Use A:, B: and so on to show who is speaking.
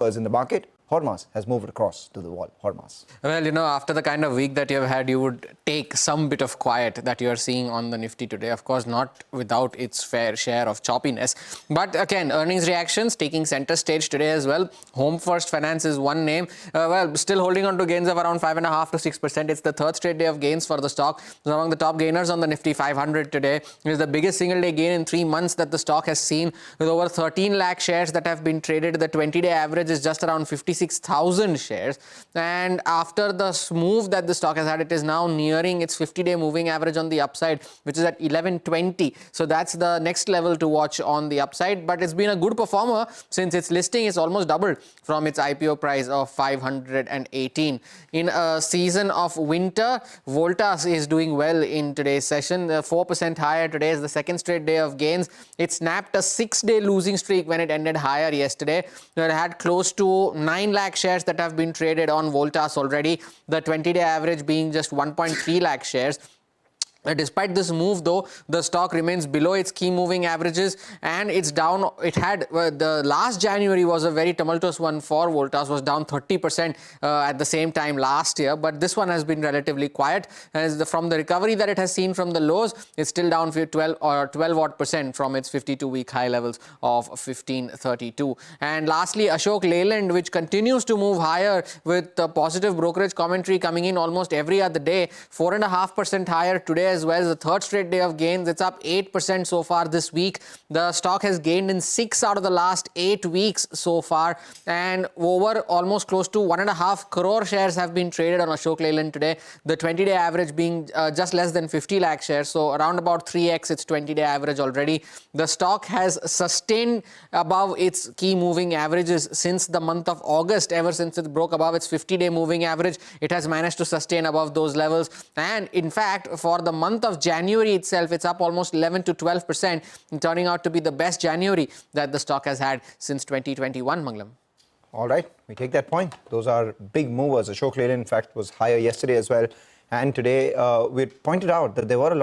A: in the market. Hormaz has moved across to the wall. Hormaz.
B: Well, after the kind of week that you've had, you would take some bit of quiet that you are seeing on the Nifty today. Of course, not without its fair share of choppiness. But again, earnings reactions taking center stage today as well. Home First Finance is one name. Still holding on to gains of around 5.5 to 6%. It's the third straight day of gains for the stock. Among the top gainers on the Nifty 500 today. It is the biggest single day gain in 3 months that the stock has seen, with over 13 lakh shares that have been traded. The 20-day average is just around 56,000 shares. And after the move that the stock has had, it is now nearing its 50-day moving average on the upside, which is at 1120. So that's the next level to watch on the upside. But it's been a good performer since its listing is almost doubled from its IPO price of 518. In a season of winter, Voltas is doing well in today's session. 4% higher today is the second straight day of gains. It snapped a 6-day losing streak when it ended higher yesterday. It had close to 9 lakh shares that have been traded on Voltas already, the 20-day average being just 1.3 lakh shares. Despite this move, though, the stock remains below its key moving averages, and it's down. It had the last January was a very tumultuous one for Voltas, was down 30% at the same time last year. But this one has been relatively quiet, as from the recovery that it has seen from the lows, it's still down 12 odd percent from its 52-week high levels of 1532. And lastly, Ashok Leyland, which continues to move higher with positive brokerage commentary coming in almost every other day, 4.5% higher today as well. The third straight day of gains. It's up 8% so far this week. The stock has gained in 6 out of the last 8 weeks so far, and over almost close to 1.5 crore shares have been traded on Ashok Leyland today. The 20-day average being just less than 50 lakh shares, so around about 3x its 20-day average already. The stock has sustained above its key moving averages since the month of August. Ever since it broke above its 50-day moving average, it has managed to sustain above those levels. And in fact, for the month of January itself, it's up almost 11 to 12%, turning out to be the best January that the stock has had since 2021, Manglam.
A: All right, we take that point. Those are big movers. Ashok Leyland, in fact, was higher yesterday as well. And today, we pointed out that there were a lot